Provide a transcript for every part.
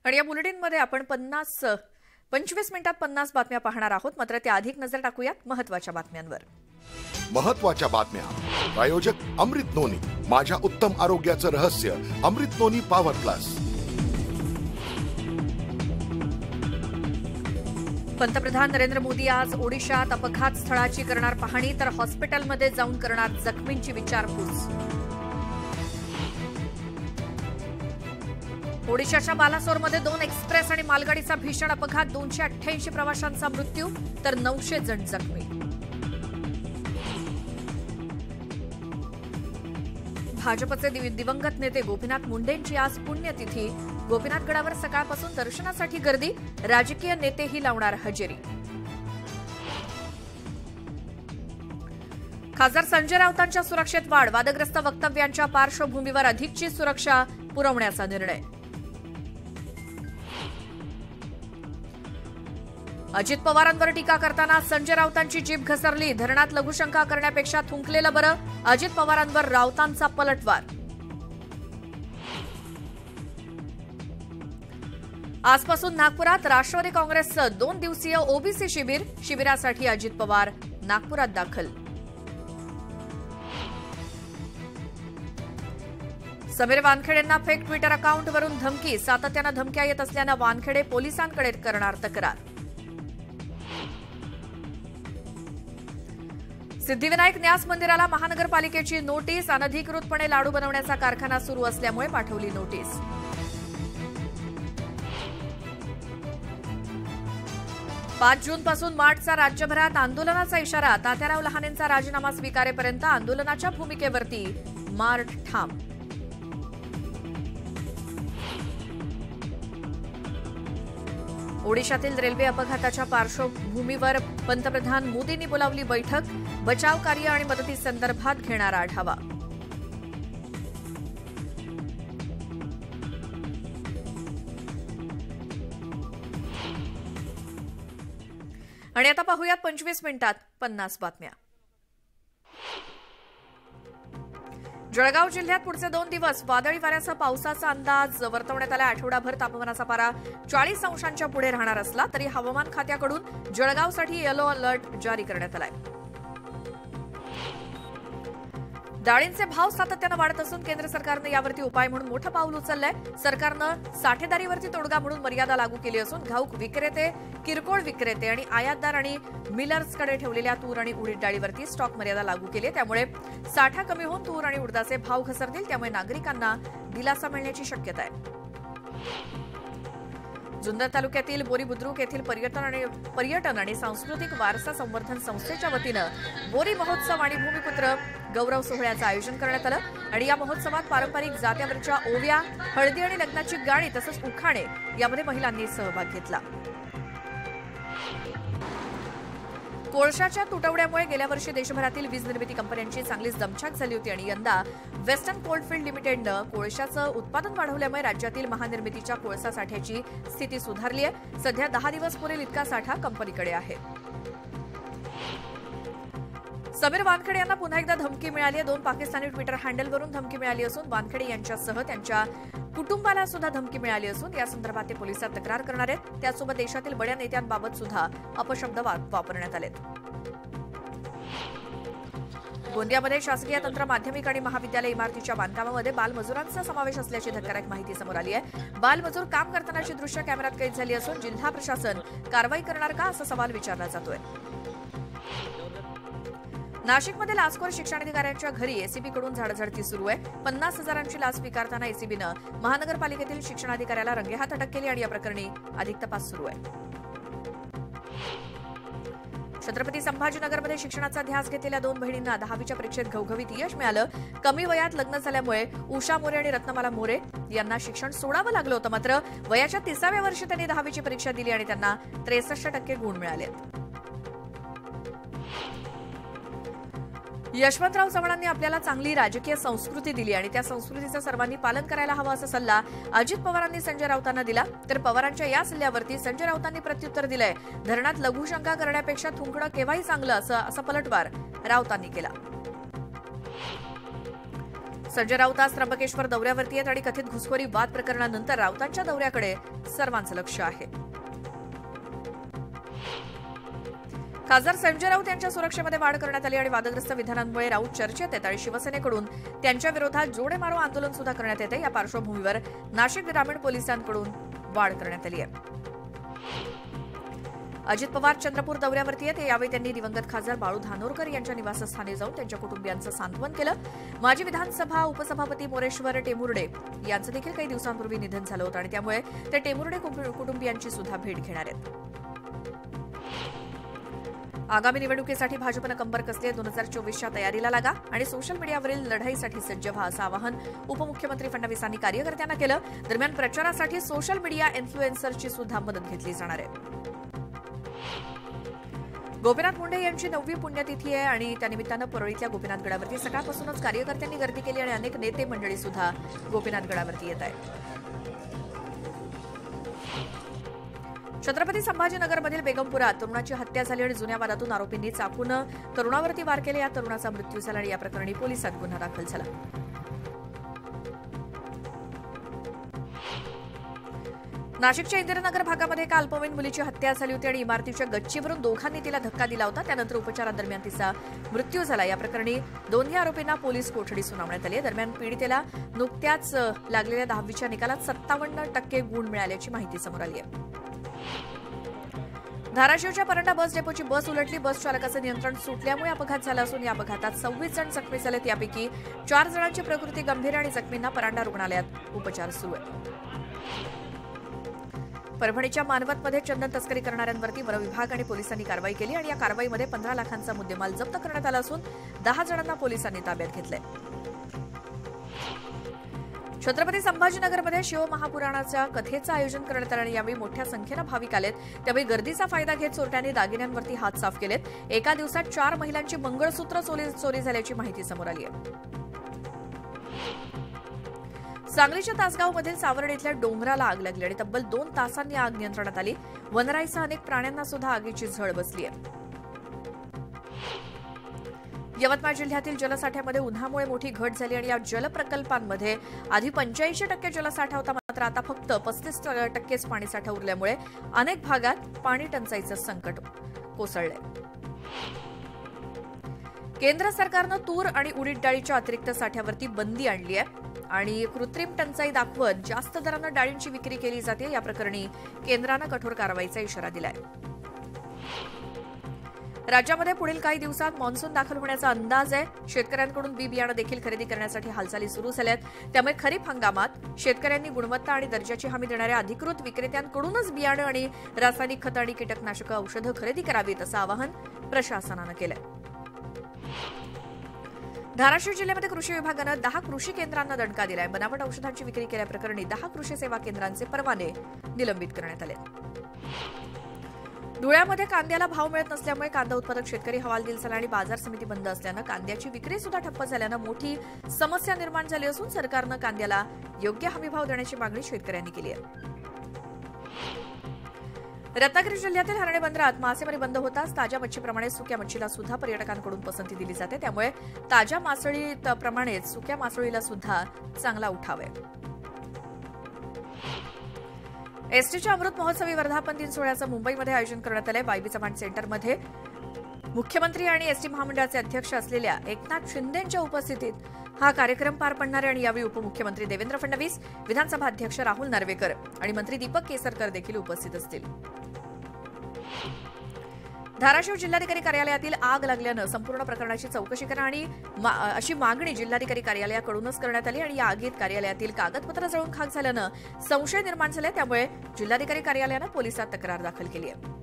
आणि या बुलेटिनमध्ये आपण 25 मिनिटात 50 बातम्या पाहणार आहोत। मात्र त्या अधिक नजर टाकूयात महत्त्वाच्या बातम्यांवर। महत्त्वाच्या बातम्या। प्रायोजक अमृत नोनी, माझ्या उत्तम आरोग्याचं रहस्य अमृत नोनी पॉवर प्लस। पंतप्रधान नरेंद्र मोदी आज ओडिशात अपघात स्थळाची करणार पाहणी, तर हॉस्पिटलमध्ये जाऊन करणार जखमींची विचारपूस। ओडिशाच्या बालासोरमध्ये 2 एक्सप्रेस आणि मालगाडीचा भीषण अपघात, 288 प्रवाशांचा मृत्यू तर 900 जण जखमी। भाजपचे दिवंगत नेते गोपीनाथ मुंडेंची आज पुण्यतिथी। गोपीनाथगडावर सकाळपासून दर्शनासाठी गर्दी, राजकीय नेतेही लावणार हजेरी। खासदार संजय राऊतांच्या सुरक्षेत वाढ, वादग्रस्त वक्तव्यांच्या पार्श्वभूमीवर अधिकची सुरक्षा पुरवण्याचा निर्णय। अजित पवारांवर टीका करताना संजय राऊतांची जीभ घसरली, धरणात लघुशंका करण्यापेक्षा थुंकलेलं बरं, अजित पवारांवर राऊतांचा पलटवार। आजपासून नागपुरात राष्ट्रवादी काँग्रेसचं 2 दिवसीय ओबीसी शिबिर, शिबिरासाठी अजित पवार नागपुरात दाखल। समीर वानखेडेंना फेक ट्विटर अकाउंटवरून धमकी, सातत्यानं धमक्या येत असल्यानं वानखेडे पोलिसांकडे करणार तक्रार। सिद्धिविनायक न्यास मंदिराला महानगरपालिकेची नोटीस, अनधिकृतपणे लाडू बनवण्याचा कारखाना सुरू असल्यामुळे पाठवली नोटीस। 5 जूनपासून मार्चचा राज्यभरात आंदोलनाचा इशारा, तात्याराव लहानेंचा राजीनामा स्वीकारेपर्यंत आंदोलनाच्या भूमिकेवरती मार्च ठाम। ओडिशातील रेल्वे अपघाताच्या पार्श्वभूमीवर पंतप्रधान मोदींनी बोलावली बैठक, बचाव कार्य आणि मदतीसंदर्भात घेणार आढावा। आणि आता पाहूयात 25 मिनिटात 50 बातम्या। जळगाव जिल्ह्यात पुढचे 2 दिवस वादळी वाऱ्यासह पावसाचा अंदाज वर्तवण्यात आला। आठवडाभर तापमानाचा पारा 40 अंशांच्या पुढे राहणार असला तरी हवामान खात्याकडून जळगावसाठी येलो अलर्ट जारी करण्यात आलाय। डाळींचे भाव सातत्यानं वाढत असून केंद्र सरकारनं यावरती उपाय म्हणून मोठं पाऊल उचललंय। सरकारनं साठेदारीवरती तोडगा म्हणून मर्यादा लागू केली असून घाऊक विक्रेते, किरकोळ विक्रेते आणि आयातदार आणि मिलर्सकडे ठेवलेल्या तूर आणि उडीद डाळीवरती स्टॉक मर्यादा लागू केली। त्यामुळे साठा कमी होऊन तूर आणि उडदाचे भाव घसरतील, त्यामुळे नागरिकांना दिलासा मिळण्याची शक्यता आहे। जुन्नर तालुक्यातील बोरी बुद्रुक येथील पर्यटन आणि सांस्कृतिक वारसा संवर्धन संस्थेच्या वतीनं बोरी महोत्सव आणि भूमिपुत्र गौरव सोहळ्याचं आयोजन करण्यात आलं। आणि या महोत्सवात पारंपरिक जात्यावरच्या ओव्या, हळदी आणि लग्नाची गाणी तसंच उखाणे यामध्ये महिलांनी सहभाग घेतला। कोळशाच्या तुटवड्यामुळे गेल्या वर्षी देशभरातील वीज निर्मिती कंपन्यांची चांगलीच दमछाक झाली होती आणि यंदा वेस्टर्न कोलफील्ड लिमिटेडनं कोळशाचं उत्पादन वाढवल्यामुळे राज्यातील महानिर्मितीच्या कोळसा साठ्याची स्थिती सुधारली आहे। सध्या 10 दिवस पुरेल इतका साठा कंपनीकडे आहे। समीर वानखेडे यांना पुन्हा एकदा धमकी मिळाली आहे। 2 पाकिस्तानी ट्विटर हँडलवरून धमकी मिळाली असून वानखेडे यांच्यासह त्यांच्या कुटुंबाला सुद्धा धमकी मिळाली असून या संदर्भात ते पोलिसात तक्रार करणार आहेत। त्यासोबत देशातील बड्या नेत्यांबाबत सुद्धा अपशब्द वापरण्यात आलेत। गोंदियामध्ये शासकीय तंत्र माध्यमिक आणि महाविद्यालय इमारतीच्या बांधकामामध्ये बालमजुरांचा समावेश असल्याची धक्कादायक माहिती समोर आली आहे। बालमजूर काम करतानाची दृश्य कॅमेऱ्यात कैद झाली असून जिल्हा प्रशासन कारवाई करणार का असा सवाल विचारला जातोय। नाशिकमध्ये लाचखोर शिक्षणाधिकाऱ्यांच्या घरी एसीबीकडून झाडाझडती सुरू आहे। 50,000ची लाच स्वीकारताना एसीबीनं महानगरपालिकेतील शिक्षणाधिकाऱ्याला रंगेहात अटक केली आणि या प्रकरणी अधिक तपास सुरू आहे। छत्रपती संभाजीनगरमध्ये शिक्षणाचा ध्यास घेतलेल्या 2 बहिणींना 10वीच्या परीक्षेत घवघवीत यश मिळालं। कमी वयात लग्न झाल्यामुळे उषा मोरे आणि रत्नमाला मोरे यांना शिक्षण सोडावं लागलं होतं। मात्र वयाच्या 30व्या वर्षी त्यांनी 10वीची परीक्षा दिली आणि त्यांना 63% गुण मिळालेत। यशवंतराव चव्हाणांनी आपल्याला चांगली राजकीय संस्कृती दिली आणि त्या संस्कृतीचं सर्वांनी पालन करायला हवं असा सल्ला अजित पवारांनी संजय राऊतांना दिला। तर पवारांच्या या सल्ल्यावरती संजय राऊतांनी प्रत्युत्तर दिलंय। धरणात लघुशंका करण्यापेक्षा थुंकणं केव्हाही चांगलं असा पलटवार राऊतांनी केला। संजय राऊत आज त्र्यंबकेश्वर दौऱ्यावरती आहेत आणि कथित घुसखोरी वाद प्रकरणानंतर राऊतांच्या दौऱ्याकडे सर्वांचं लक्ष आहे. खासदार संजय राऊत यांच्या सुरक्षेमध्ये वाढ करण्यात आली आणि वादग्रस्त विधानांमुळे राऊत चर्चेत आहेत आणि शिवसेनेकडून त्यांच्या विरोधात जोडे मारो आंदोलन सुद्धा करण्यात येते. या पार्श्वभूमीवर नाशिक ग्रामीण पोलिसांकडून वाढ करण्यात आली आहे. अजित पवार चंद्रपूर दौऱ्यावरती आहेत. यावेळी त्यांनी दिवंगत खासदार बाळू धानोरकर यांच्या निवासस्थानी जाऊन त्यांच्या कुटुंबियांचं सांत्वन केलं. माजी विधानसभा उपसभापती मोरेश्वर टेमुर्डे यांचं देखील काही दिवसांपूर्वी निधन झालं होतं आणि त्यामुळे ते टेमुर्डे कुटुंबियांची सुद्धा भेट घेणार आहेत. आगामी निवडणुकीसाठी भाजपनं कंबर कसली 2024च्या तयारीला लागा आणि सोशल मीडियावरील लढाईसाठी सज्ज व्हा असं आवाहन उपमुख्यमंत्री फडणवीसांनी कार्यकर्त्यांना केलं. दरम्यान प्रचारासाठी सोशल मीडिया इन्फ्लुएन्सरची सुद्धा मदत घेतली जाणार आहे. गोपीनाथ मुंडे यांची 9वी पुण्यतिथी आहे आणि त्यानिमित्तानं परळीतल्या गोपीनाथ गडावरती सकाळपासूनच कार्यकर्त्यांनी गर्दी केली आणि अनेक नेते मंडळी सुद्धा गोपीनाथ गडावरती येत आहेत. छत्रपती संभाजीनगरमधील बेगमपुरात तरुणाची हत्या झाली आणि जुन्या वादातून आरोपींनी चाकून तरुणावरती वार केले. या तरुणाचा मृत्यू झाला आणि या प्रकरणी पोलिसात गुन्हा दाखल झाला. नाशिकच्या इंदिरानगर भागामध्ये एका अल्पवयीन मुलीची हत्या झाली होती आणि इमारतीच्या गच्चीवरून दोघांनी तिला धक्का दिला होता. त्यानंतर उपचारादरम्यान तिचा मृत्यू झाला. या प्रकरणी दोन्ही आरोपींना पोलीस कोठडी सुनावण्यात आली. दरम्यान पीडितेला नुकत्याच लागलेल्या 10वीच्या निकालात 57% गुण मिळाल्याची माहिती समोर आली आहे. धाराशिवच्या परंडा बस डेपोची बस उलटली. बस चालकाचं नियंत्रण सुटल्यामुळे अपघात झाला असून या अपघातात 26 जण जखमी झालेत. यापैकी 4 जणांची प्रकृती गंभीर आणि जखमींना परंडा रुग्णालयात उपचार सुरू आहेत. परभणीच्या मानवतमध्ये चंदन तस्करी करणाऱ्यांवरती वन विभाग आणि पोलिसांनी कारवाई केली आणि या कारवाईमध्ये 15 लाखांचा मुद्देमाल जप्त करण्यात आला असून 10 जणांना पोलिसांनी ताब्यात घेतलंय. छत्रपती संभाजीनगरमध्ये शिवमहापुराणाच्या कथेचं आयोजन करण्यात आलं आणि यावेळी मोठ्या संख्येनं भाविक आलेत. त्यावेळी गर्दीचा फायदा घेत चोरट्यांनी दागिन्यांवरती हात साफ केलेत. एका दिवसात 4 महिलांची मंगळसूत्र चोरी झाल्याची माहिती समोर आली आहे. सांगलीच्या तासगावमधील सावर्डे इथल्या डोंगराला आग लागली आणि तब्बल 2 तासांनी आग नियंत्रणात आली. वनराईसह अनेक प्राण्यांना सुद्धा आगीची झळ बसली आहे. यवतमाळ जिल्ह्यातील जलसाठ्यामध्ये उन्हामुळे मोठी घट झाली आणि या जलप्रकल्पांमध्ये आधी 85% जलसाठा होता, मात्र आता फक्त 35%च पाणीसाठा उरल्यामुळे अनेक भागात पाणी टंचाईचं संकट कोसळलंय. केंद्र सरकारनं तूर आणि उडीद डाळीच्या अतिरिक्त साठ्यावरती बंदी आणली आहे आणि कृत्रिम टंचाई दाखवत जास्त दरानं डाळींची विक्री केली जाते. या प्रकरणी केंद्रानं कठोर कारवाईचा इशारा दिलाय. राज्यामध्ये पुढील काही दिवसात मान्सून दाखल होण्याचा अंदाज आहे. शेतकऱ्यांकडून बी बियाणं देखील खरेदी करण्यासाठी हालचाली सुरू झाल्या आहेत. त्यामुळे खरीप हंगामात शेतकऱ्यांनी गुणवत्ता आणि दर्जाची हमी देणाऱ्या अधिकृत विक्रेत्यांकडूनच बियाणं आणि रासायनिक खतं आणि कीटकनाशकं औषधं खरेदी करावीत असं आवाहन प्रशासनानं केलंय. धाराशिव जिल्ह्यामध्ये कृषी विभागानं 10 कृषी केंद्रांना दणका दिलाय. बनावट औषधांची विक्री केल्याप्रकरणी 10 कृषी सेवा केंद्रांचे परवाने निलंबित करण्यात आले. धुळ्यामध्ये कांद्याला भाव मिळत नसल्यामुळे कांदा उत्पादक शेतकरी हवालदिल झाला आणि बाजार समिती बंद असल्यानं कांद्याची विक्री सुद्धा ठप्प झाल्यानं मोठी समस्या निर्माण झाली असून सरकारनं कांद्याला योग्य हमीभाव देण्याची मागणी शेतकऱ्यांनी केली आहे. रत्नागिरी जिल्ह्यातील हर्णे बंदरात मासेमारी बंद होताच ताज्या मच्छीप्रमाणे सुक्या मच्छीला सुद्धा पर्यटकांकडून पसंती दिली जाते. त्यामुळे ताज्या मासळीप्रमाणेच सुक्या मासळीला सुद्धा चांगला उठाव आहे. एसटीच्या अमृत महोत्सवी वर्धापन दिन सोहळ्याचं मुंबईमध्ये आयोजन करण्यात आलंय. वायबी चव्हाण सेंटरमध्ये मुख्यमंत्री आणि एसटी महामंडळाचे अध्यक्ष असलेल्या एकनाथ शिंदेंच्या उपस्थितीत हा कार्यक्रम पार पडणार आहे आणि यावेळी उपमुख्यमंत्री देवेंद्र फडणवीस, विधानसभा अध्यक्ष राहुल नार्वेकर आणि मंत्री दीपक केसरकर देखील उपस्थित असतील. धाराशिव जिल्हाधिकारी कार्यालयातील आग लागल्यानं संपूर्ण प्रकरणाची चौकशी करा आणि अशी मागणी जिल्हाधिकारी कार्यालयाकडूनच करण्यात आली आणि या आगीत कार्यालयातील कागदपत्र जळून खाक झाल्यानं संशय निर्माण झाले. त्यामुळे जिल्हाधिकारी कार्यालयानं पोलिसात तक्रार दाखल केली आहे.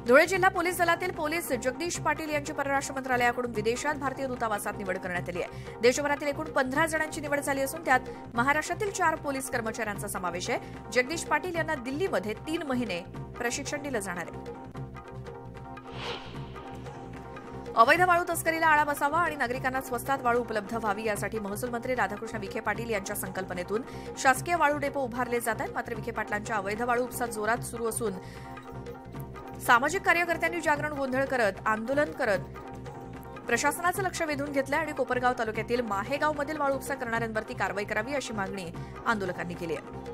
धुळे जिल्हा पोलीस दलातील पोलीस जगदीश पाटील यांची परराष्ट्र मंत्रालयाकडून विदेशात भारतीय दूतावासात निवड करण्यात आली आहे. देशभरातील एकूण 15 जणांची निवड झाली असून त्यात महाराष्ट्रातील 4 पोलीस कर्मचाऱ्यांचा समावेश आहे. जगदीश पाटील यांना दिल्लीमध्ये 3 महिने प्रशिक्षण दिलं जाणार आहे. अवैध वाळू तस्करीला आळा बसावा आणि नागरिकांना स्वस्तात वाळू उपलब्ध व्हावी यासाठी महसूल मंत्री राधाकृष्ण विखे पाटील यांच्या संकल्पनेतून शासकीय वाळू डेपो उभारले जात आहेत. मात्र विखे पाटलांच्या अवैध वाळू उपसा जोरात सुरू असून सामाजिक कार्यकर्त्यांनी जागरण गोंधळ करत आंदोलन करत प्रशासनाचं लक्ष वेधून घेतलंय आणि कोपरगाव तालुक्यातील माहेगावमधील वाळू उपसा करणाऱ्यांवरती कारवाई करावी अशी मागणी आंदोलकांनी केली आहे.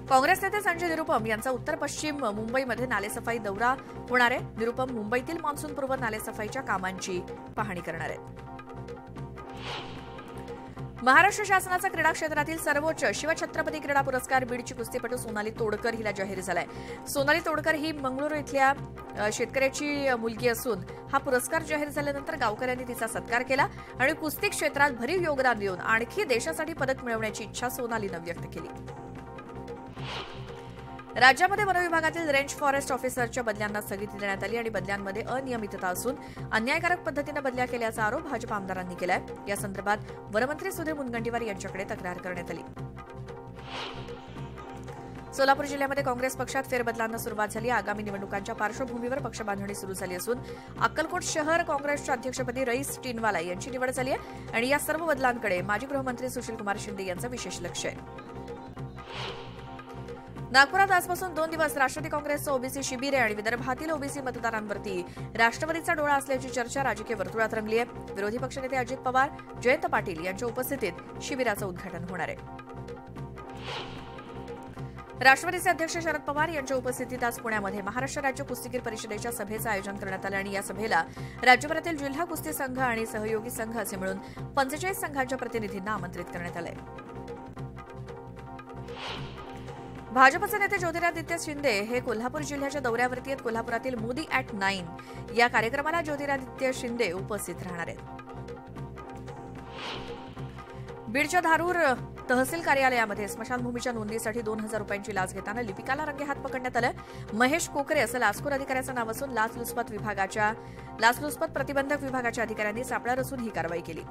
काँग्रेस नेते संजय निरुपम यांचा उत्तर पश्चिम मुंबईमध्ये नालेसफाई दौरा होणार आहे. निरुपम मुंबईतील मान्सूनपूर्व नालेसफाईच्या कामांची पाहणी करणार आहेत. महाराष्ट्र शासनाचा क्रीडा क्षेत्रातील सर्वोच्च शिवछत्रपती क्रीडा पुरस्कार बीडची कुस्तीपटू सोनाली तोडकर हिला जाहीर झालाय. सोनाली तोडकर ही मंगळूरू इथल्या शेतकऱ्याची मुलगी असून हा पुरस्कार जाहीर झाल्यानंतर गावकऱ्यांनी तिचा सत्कार केला आणि कुस्ती क्षेत्रात भरीव योगदान देऊन आणखी देशासाठी पदक मिळवण्याची इच्छा सोनालीनं व्यक्त केली. राज्यामध्ये वन विभागातील रेंज फॉरेस्ट ऑफिसरच्या बदल्यांना स्थगिती देण्यात आली आणि बदल्यांमध्ये अनियमितता असून अन्यायकारक पद्धतीने बदल्या केल्याचा आरोप भाजप आमदारांनी केलाय. या संदर्भात वनमंत्री सुधीर मुनगंटीवार यांच्याकडे तक्रार करण्यात आली. सोलापूर जिल्ह्यामध्ये काँग्रेस पक्षात फेरबदलांना सुरुवात झाली. आगामी निवडणुकांच्या पार्श्वभूमीवर पक्षबांधणी सुरू झाली असून अक्कलकोट शहर काँग्रेसच्या अध्यक्षपदी रईस टिनवाला यांची निवड झाली आहे आणि या सर्व बदलांकडे माजी गृहमंत्री सुशीलकुमार शिंदे यांचं विशेष लक्ष आहे. नागपुरात आजपासून 2 दिवस राष्ट्रवादी काँग्रेसचं ओबीसी शिबिर आहे आणि विदर्भातील ओबीसी मतदारांवरती राष्ट्रवादीचा डोळा असल्याची चर्चा राजकीय वर्तुळात रंगली आहे. विरोधी पक्षनेते अजित पवार, जयंत पाटील यांच्या उपस्थितीत शिबिराचं उद्घाटन होणार आहे. राष्ट्रवादीचे अध्यक्ष शरद पवार यांच्या उपस्थितीत आज पुण्यामध्ये महाराष्ट्र राज्य कुस्तीगीर परिषदेच्या सभेचं आयोजन करण्यात आलं आणि या सभेला राज्यभरातील जिल्हा कुस्ती संघ आणि सहयोगी संघ असे मिळून 45 संघांच्या प्रतिनिधींना आमंत्रित करण्यात आलं आहे. भाजपचे नेते ज्योतिरादित्य शिंदे हे कोल्हापूर जिल्ह्याच्या दौऱ्यावरती आहेत. कोल्हापुरातील मोदी ॲट 9 या कार्यक्रमाला ज्योतिरादित्य शिंदे उपस्थित राहणार आहेत. बीडच्या धारूर तहसील कार्यालयामध्ये स्मशानभूमीच्या नोंदीसाठी 2,000 रुपयांची लाच घेताना लिपिकाला रंगेहात पकडण्यात आलं. महेश कोकरे असं लाचखोर अधिकाऱ्याचं नाव असून लाचलुचपत प्रतिबंधक विभागाच्या अधिकाऱ्यांनी सापळा रचून ही कारवाई केली.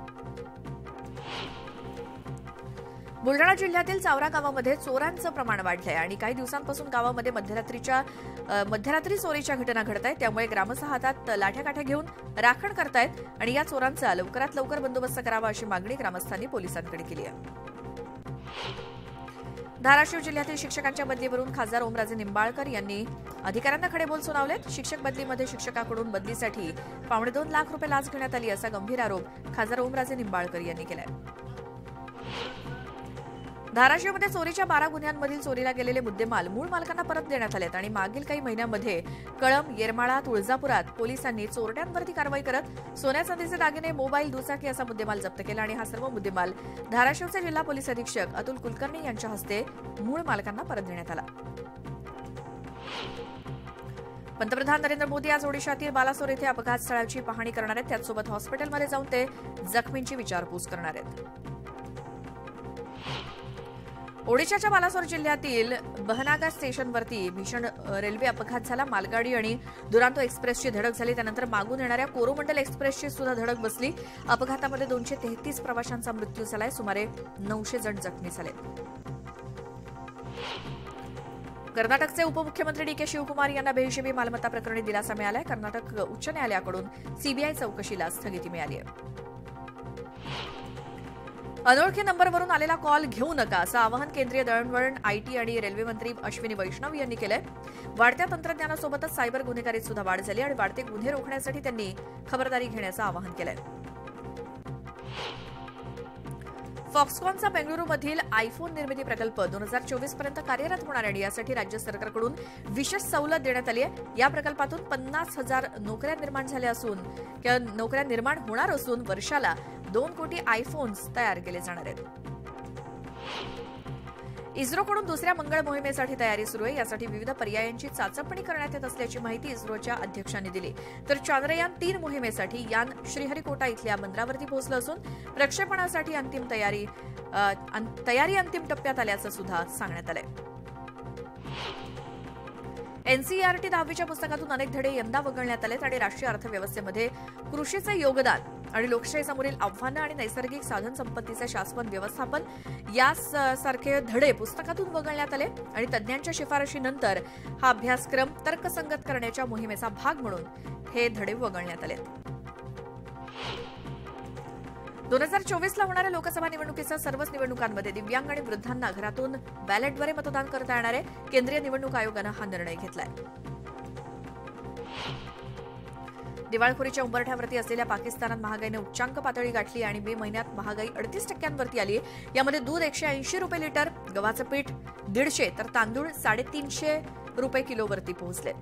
बुलढाणा जिल्ह्यातील चावरा गावामध्ये चोरांचं प्रमाण वाढलंय आणि काही दिवसांपासून गावामध्ये मध्यरात्री चोरीच्या घटना घडत आहेत. त्यामुळे ग्रामस्थ हातात लाठ्याकाठ्या घेऊन राखण करतायत आणि या चोरांचा लवकरात लवकर बंदोबस्त करावा अशी मागणी ग्रामस्थांनी पोलिसांकडे केली आहे. धाराशिव जिल्ह्यातील शिक्षकांच्या बदलीवरून खासदार ओमराजे निंबाळकर यांनी अधिकाऱ्यांना खडेबोल सुनावलेत. शिक्षक बदलीमध्ये शिक्षकाकडून बदलीसाठी ₹2.25 लाख लाच घेण्यात आली असा गंभीर आरोप खासदार ओमराजे निंबाळकर यांनी केलाय. धाराशिवमध्ये चोरीच्या 12 गुन्ह्यांमधील चोरीला गेलेले मुद्देमाल मूळ मालकांना परत देण्यात आलेत आणि मागील काही महिन्यांमध्ये कळंब, येरमाळा, तुळजापुरात पोलिसांनी चोरट्यांवरती कारवाई करत सोन्या चांदीचे दागिने, मोबाईल, दुचाकी असा मुद्देमाल जप्त केला आणि हा सर्व मुद्देमाल धाराशिवचे जिल्हा पोलीस अधीक्षक अतुल कुलकर्णी यांच्या हस्ते मूळ मालकांना परत देण्यात आला. पंतप्रधान नरेंद्र मोदी आज ओडिशातील बालासोर येथे अपघात स्थळाची पाहणी करणार आहेत. त्याचसोबत हॉस्पिटलमध्ये जाऊन ते जखमींची विचारपूस करणार आहेत. ओडिशाच्या बालासोर जिल्ह्यातील बहनागा स्टेशनवरती भीषण रेल्वे अपघात झाला. मालगाडी आणि दुरांतो एक्सप्रेसची धडक झाली. त्यानंतर मागून येणाऱ्या कोरोमंडल एक्सप्रेसची सुद्धा धडक बसली. अपघातामध्ये 233 प्रवाशांचा मृत्यू झालाय. सुमारे 900 जण जखमी झाले. कर्नाटकचे उपमुख्यमंत्री डी.के. शिवकुमार यांना बेहिशेबी मालमत्ता प्रकरणी दिलासा मिळालाय. कर्नाटक उच्च न्यायालयाकडून सीबीआय चौकशीला स्थगिती मिळाली आहे. अनोळखी नंबरवरून आलेला कॉल घेऊ नका असं आवाहन केंद्रीय दळणवळण, आयटी आणि रेल्वे मंत्री अश्विनी वैष्णव यांनी केलंय. वाढत्या तंत्रज्ञानासोबतच सायबर गुन्हेगारीत सुद्धा वाढ झाली आणि वाढते गुन्हे रोखण्यासाठी त्यांनी खबरदारी घेण्याचं आवाहन केलंय. फॉक्सकॉनचा बेंगळुरूमधील आयफोन निर्मिती प्रकल्प 2024 पर्यंत कार्यरत होणार आहे आणि यासाठी राज्य सरकारकडून विशेष सवलत देण्यात आली आहे. या प्रकल्पातून 50,000 नोकऱ्या निर्माण होणार असून वर्षाला 2 कोटी आयफोन्स तयार केले जाणार आहेत. इस्रोकडून दुसऱ्या मंगळ मोहिमेसाठी तयारी सुरू आहे. यासाठी विविध पर्यायांची चाचपणी करण्यात येत असल्याची माहिती इस्रोच्या अध्यक्षांनी दिली. तर चांद्रयान 3 मोहिमेसाठी यान श्रीहरिकोटा इथल्या बंदरावरती पोहोचलं असून प्रक्षेपणासाठी तयारी अंतिम टप्प्यात आल्याचं सुद्धा सांगण्यात आलंय. एनसीईआरटी 10वीच्या पुस्तकातून अनेक धडे यंदा वगळण्यात आलेत आणि राष्ट्रीय अर्थव्यवस्थेमध्ये कृषीचे योगदान आणि लोकशाहीसमोरील आव्हानं आणि नैसर्गिक साधन संपत्तीचे शाश्वत व्यवस्थापन यासारखे धडे पुस्तकातून वगळण्यात आले आणि तज्ज्ञांच्या शिफारशीनंतर हा अभ्यासक्रम तर्कसंगत करण्याच्या मोहिमेचा भाग म्हणून हे धडे वगळण्यात आले. 2024ला होणाऱ्या लोकसभा निवडणुकीसह सर्वच निवडणुकांमध्ये दिव्यांग आणि वृद्धांना घरातून बॅलेटद्वारे मतदान करता येणार आहे. केंद्रीय निवडणूक आयोगानं हा निर्णय घेतलाय. दिवाळखोरीच्या उंबरठ्यावरती असलेल्या पाकिस्तानात महागाईने उच्चांक पातळी गाठली आणि मे महिन्यात महागाई 38% आली आहे. यामध्ये दूध 180 रुपये लिटर, गव्हाचं पीठ 150 तर तांदूळ 350 रुपये किलोवरती पोहोचले.